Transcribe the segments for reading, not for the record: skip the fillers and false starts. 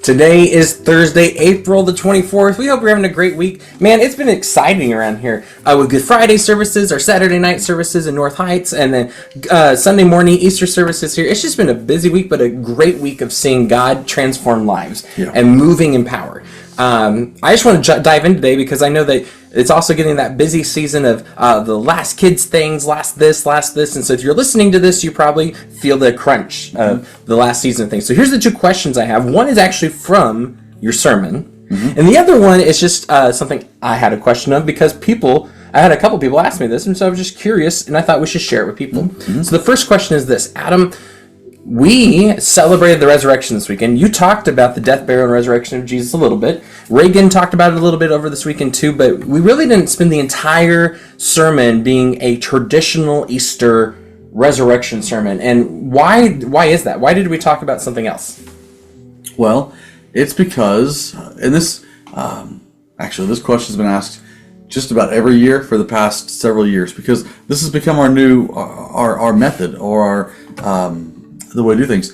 Today is Thursday, April the 24th. We hope you're having a great week. Man, it's been exciting around here with Good Friday services, our Saturday night services in North Heights, and then Sunday morning Easter services here. It's just been a busy week, but a great week of seeing God transform lives and moving in power. I just want to dive in today because I know that it's also getting that busy season of the last kids things, last this. And so if you're listening to this, you probably feel the crunch of the last season of things. So here's the two questions I have. One is actually from your sermon. And the other one is just something I had a question of because I had a couple people ask me this, and so I was just curious, and I thought we should share it with people. So the first question is this. Adam, we celebrated the resurrection this weekend. You talked about the death, burial, and resurrection of Jesus a little bit. Reagan talked about it a little bit over this weekend too, but we really didn't spend the entire sermon being a traditional Easter resurrection sermon. And why is that? Why did we talk about something else? Well, it's because, and this question has been asked just about every year for the past several years, because this has become our new, our method, or our, the way to do things.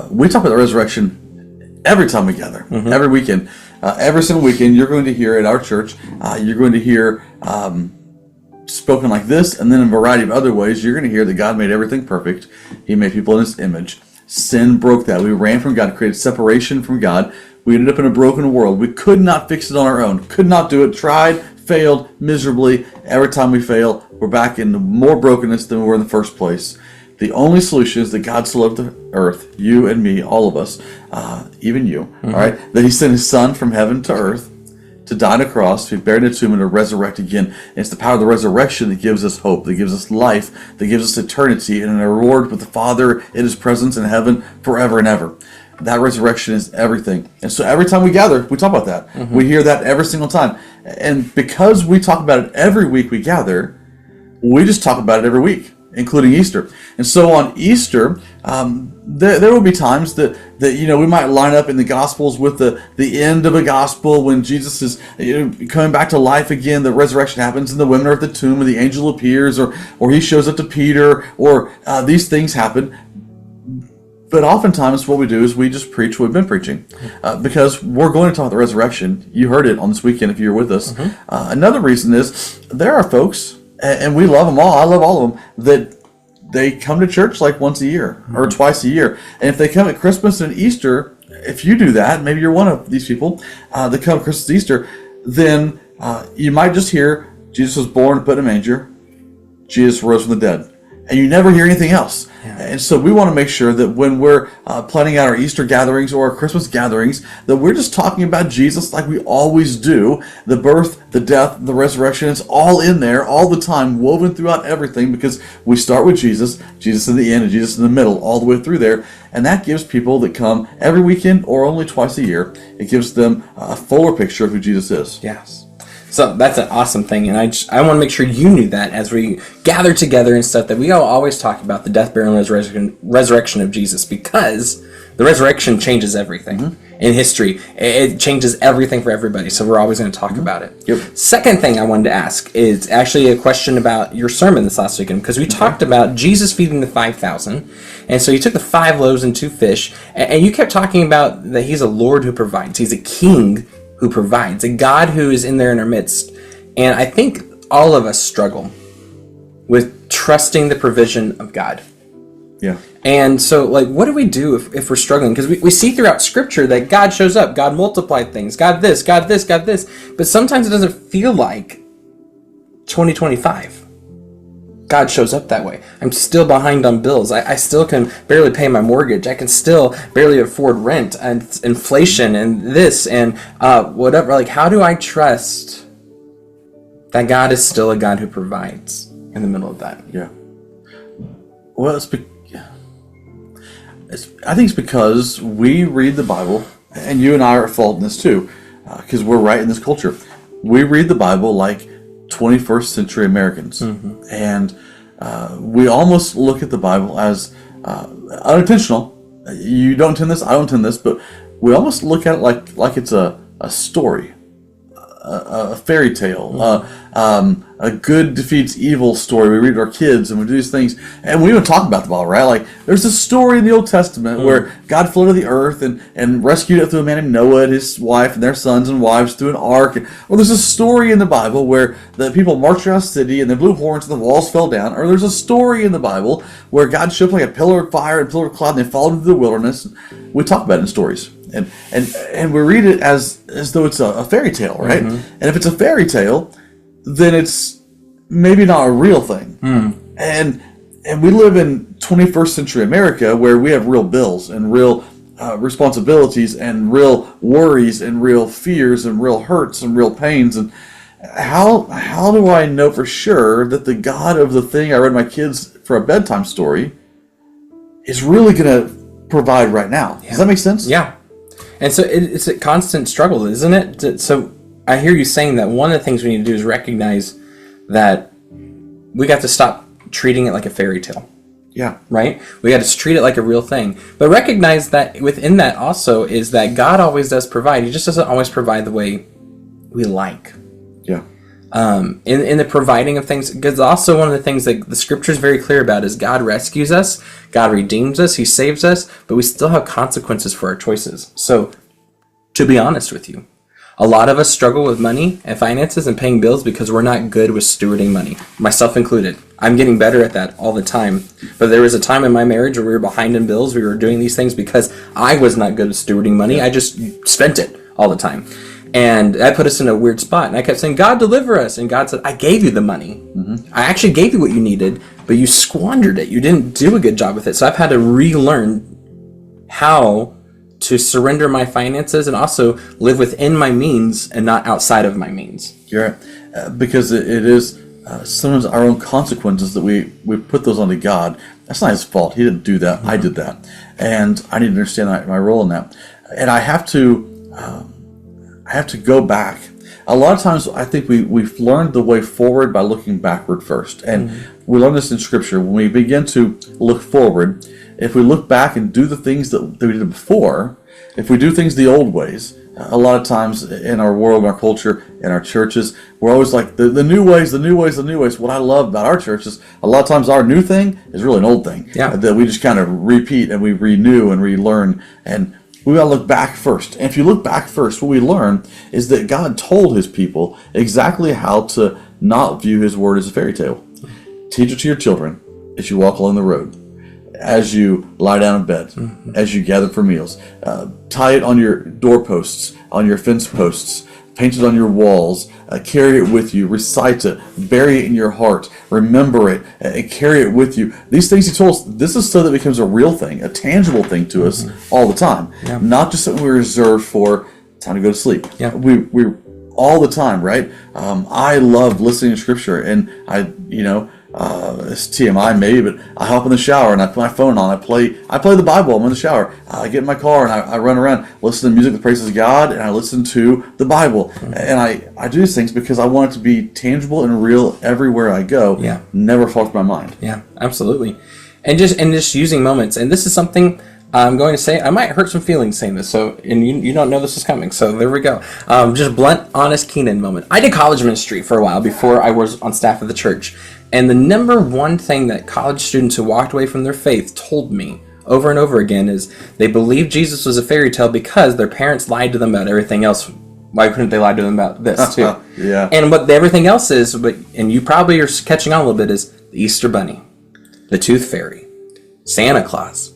We talk about the resurrection every time we gather, every weekend. Every single weekend, you're going to hear at our church, you're going to hear spoken like this, and then in a variety of other ways, you're going to hear that God made everything perfect. He made people in His image. Sin broke that. We ran from God, created separation from God. We ended up in a broken world. We could not fix it on our own. Could not do it. Tried, failed miserably. Every time we fail, we're back in more brokenness than we were in the first place. The only solution is that God so loved the earth, you and me, all of us, even you, all right, that He sent His Son from heaven to earth to die on a cross, to be buried in a tomb, and to resurrect again. And it's the power of the resurrection that gives us hope, that gives us life, that gives us eternity, and a reward with the Father in His presence in heaven forever and ever. That resurrection is everything. And so every time we gather, we talk about that. We hear that every single time. And because we talk about it every week we gather, we just talk about it every week, including Easter. And so on Easter, there will be times that we might line up in the Gospels with the end of a Gospel when Jesus is coming back to life again. The resurrection happens, and the women are at the tomb, and the angel appears, or he shows up to Peter, or these things happen. But oftentimes what we do is we just preach what we've been preaching because we're going to talk about the resurrection. You heard it on this weekend if you were with us. Another reason is there are folks, and we love them all, I love all of them, that they come to church like once a year or twice a year. And if they come at Christmas and Easter, if you do that, maybe you're one of these people that come Christmas and Easter, then you might just hear Jesus was born and put in a manger, Jesus rose from the dead. And you never hear anything else. And so we want to make sure that when we're planning out our Easter gatherings or our Christmas gatherings, that we're just talking about Jesus like we always do. The birth, the death, the resurrection, it's all in there all the time, woven throughout everything, because we start with Jesus in the end, and Jesus in the middle, all the way through there. And that gives people that come every weekend or only twice a year, it gives them a fuller picture of who Jesus is. Yes. So that's an awesome thing, and I want to make sure you knew that as we gather together and stuff, that we always talk about the death, burial, and resurrection of Jesus, because the resurrection changes everything in history. It changes everything for everybody, so we're always going to talk about it. Second thing I wanted to ask is actually a question about your sermon this last weekend, because we talked about Jesus feeding the 5,000, and so you took the 5 loaves and 2 fish, and you kept talking about that He's a Lord who provides. He's a King who provides, a God who is in there in our midst. And I think all of us struggle with trusting the provision of God. Yeah. And so, what do we do if we're struggling? Because we see throughout Scripture that God shows up, God multiplied things, God this, God this, God this. But sometimes it doesn't feel like 2025. God shows up that way. I'm still behind on bills. I still can barely pay my mortgage. I can still barely afford rent and inflation and this and whatever. How do I trust that God is still a God who provides in the middle of that? Yeah. Well, I think it's because we read the Bible, and you and I are at fault in this too, because we're right in this culture. We read the Bible like 21st century Americans, and we almost look at the Bible as unintentional. You don't intend this, I don't intend this, but we almost look at it like it's a story, a fairy tale, a good defeats evil story. We read to our kids and we do these things, and we even talk about the Bible, right? Like there's a story in the Old Testament where God flooded the earth and rescued it through a man named Noah and his wife and their sons and wives through an ark. Or there's a story in the Bible where the people marched around a city and they blew horns and the walls fell down. Or there's a story in the Bible where God showed up like a pillar of fire and a pillar of cloud and they followed into the wilderness. We talk about it in stories. And we read it as though it's a fairy tale, right? And if it's a fairy tale, then it's maybe not a real thing. And we live in 21st century America where we have real bills and real responsibilities and real worries and real fears and real hurts and real pains. And how do I know for sure that the God of the thing I read my kids for a bedtime story is really going to provide right now? Does that make sense? Yeah. And so it's a constant struggle, isn't it? So I hear you saying that one of the things we need to do is recognize that we got to stop treating it like a fairy tale. Yeah. Right? We got to treat it like a real thing. But recognize that within that also is that God always does provide. He just doesn't always provide the way we like. Yeah. In the providing of things, because also one of the things that the scripture is very clear about is God rescues us, God redeems us, He saves us, but we still have consequences for our choices. So, to be honest with you, a lot of us struggle with money and finances and paying bills because we're not good with stewarding money, myself included. I'm getting better at that all the time. But there was a time in my marriage where we were behind in bills. We were doing these things because I was not good at stewarding money. I just spent it all the time. And that put us in a weird spot. And I kept saying, God, deliver us. And God said, I gave you the money. I actually gave you what you needed, but you squandered it. You didn't do a good job with it. So I've had to relearn how to surrender my finances and also live within my means and not outside of my means. You're right. Because it is sometimes our own consequences that we put those onto God. That's not His fault. He didn't do that. I did that. And I need to understand my role in that. And I have to go back. A lot of times I think we've learned the way forward by looking backward first. And we learn this in Scripture. When we begin to look forward, if we look back and do the things that we did before, if we do things the old ways, a lot of times in our world, in our culture, in our churches, we're always like, the new ways, the new ways, the new ways. What I love about our church is a lot of times our new thing is really an old thing. Yeah. That we just kind of repeat and we renew and relearn. And we got to look back first. And if you look back first, what we learn is that God told His people exactly how to not view His word as a fairy tale. Teach it to your children as you walk along the road, as you lie down in bed, as you gather for meals. Tie it on your doorposts, on your fence posts, paint it on your walls, carry it with you, recite it, bury it in your heart, remember it, and carry it with you. These things He told us, this is so that it becomes a real thing, a tangible thing to us all the time. Yeah. Not just something we reserve for time to go to sleep. Yeah. We all the time, right? I love listening to Scripture, and it's TMI maybe, but I hop in the shower and I put my phone on. I play the Bible. I'm in the shower. I get in my car and I run around, listen to music that praises God, and I listen to the Bible. And I do these things because I want it to be tangible and real everywhere I go. Yeah. Never falls my mind. Yeah, absolutely. And just using moments. And this is something I'm going to say. I might hurt some feelings saying this, and you don't know this is coming. So there we go. Just blunt, honest Keenan moment. I did college ministry for a while before I was on staff of the church. And the number one thing that college students who walked away from their faith told me over and over again is they believed Jesus was a fairy tale because their parents lied to them about everything else. Why couldn't they lie to them about this too? Yeah. And what everything else is, and you probably are catching on a little bit, is the Easter Bunny, the Tooth Fairy, Santa Claus.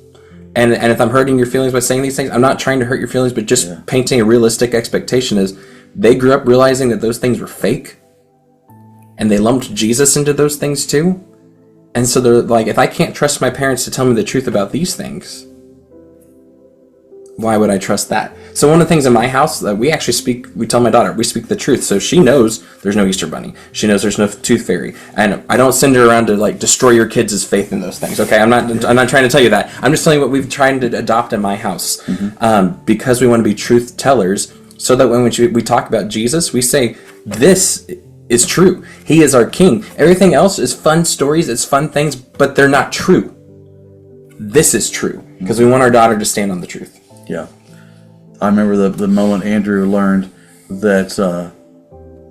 And if I'm hurting your feelings by saying these things, I'm not trying to hurt your feelings, but just painting a realistic expectation is they grew up realizing that those things were fake. And they lumped Jesus into those things too. And so they're like, if I can't trust my parents to tell me the truth about these things, why would I trust that? So one of the things in my house that we tell my daughter, we speak the truth. So she knows there's no Easter Bunny. She knows there's no Tooth Fairy. And I don't send her around to like destroy your kids' faith in those things. Okay, I'm not trying to tell you that. I'm just telling you what we've tried to adopt in my house. Because we want to be truth tellers, so that when we talk about Jesus, we say, this is true. He is our King. Everything else is fun stories, it's fun things, but they're not true. This is true, because we want our daughter to stand on the truth. Yeah. I remember the moment Andrew learned that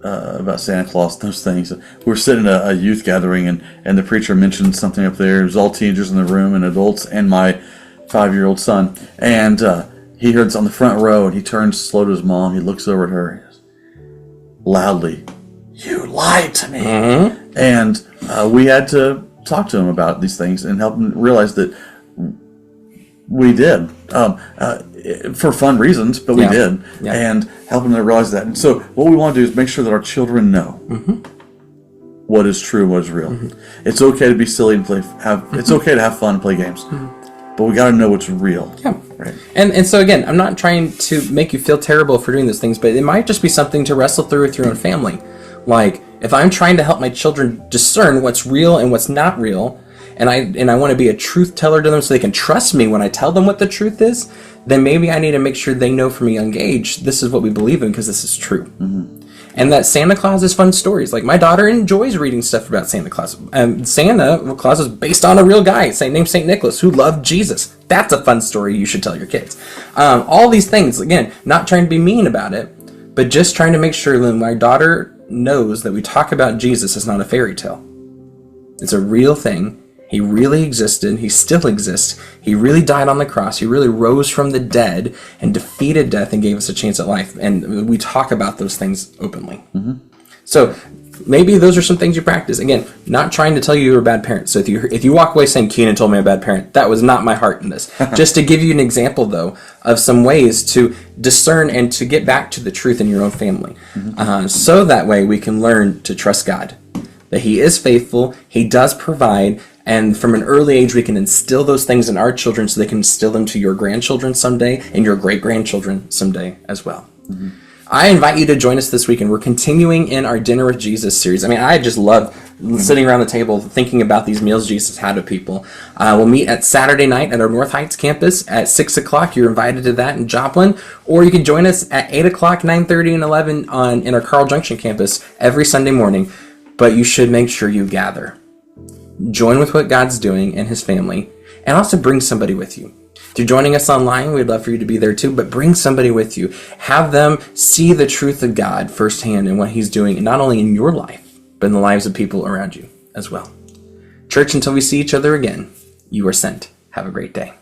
about Santa Claus, those things. We were sitting at a youth gathering, and the preacher mentioned something up there. It was all teenagers in the room and adults and my 5-year-old son. And he heard this on the front row, and he turns slow to his mom. He looks over at her and goes, loudly, "You lied to me." Mm-hmm. And we had to talk to him about these things and help him realize that we did. For fun reasons, but we did. Yeah. And help them to realize that. And so what we want to do is make sure that our children know what is true and what is real. It's okay to be silly and it's okay to have fun and play games. But we got to know what's real. Yeah. Right. And so again, I'm not trying to make you feel terrible for doing those things, but it might just be something to wrestle through with your own family. Like, if I'm trying to help my children discern what's real and what's not real, and I want to be a truth teller to them so they can trust me when I tell them what the truth is, then maybe I need to make sure they know from a young age, this is what we believe in because this is true. And that Santa Claus is fun stories. Like, my daughter enjoys reading stuff about Santa Claus. Santa Claus is based on a real guy named St. Nicholas who loved Jesus. That's a fun story you should tell your kids. All these things, again, not trying to be mean about it, but just trying to make sure that my daughter knows that we talk about Jesus as not a fairy tale. It's a real thing. He really existed. He still exists. He really died on the cross. He really rose from the dead and defeated death and gave us a chance at life. And we talk about those things openly. So maybe those are some things you practice. Again, not trying to tell you you're a bad parent. So if you walk away saying, "Keenan told me I'm a bad parent," that was not my heart in this. Just to give you an example, though, of some ways to discern and to get back to the truth in your own family. So that way we can learn to trust God. That He is faithful. He does provide. And from an early age, we can instill those things in our children so they can instill them to your grandchildren someday and your great-grandchildren someday as well. I invite you to join us this weekend. We're continuing in our Dinner with Jesus series. I mean, I just love sitting around the table thinking about these meals Jesus had with people. We'll meet at Saturday night at our North Heights campus at 6 o'clock. You're invited to that in Joplin. Or you can join us at 8 o'clock, 9:30, and 11 in our Carl Junction campus every Sunday morning. But you should make sure you gather. Join with what God's doing in His family, and also bring somebody with you. If you're joining us online, we'd love for you to be there too, but bring somebody with you. Have them see the truth of God firsthand and what He's doing, not only in your life, but in the lives of people around you as well. Church, until we see each other again, you are sent. Have a great day.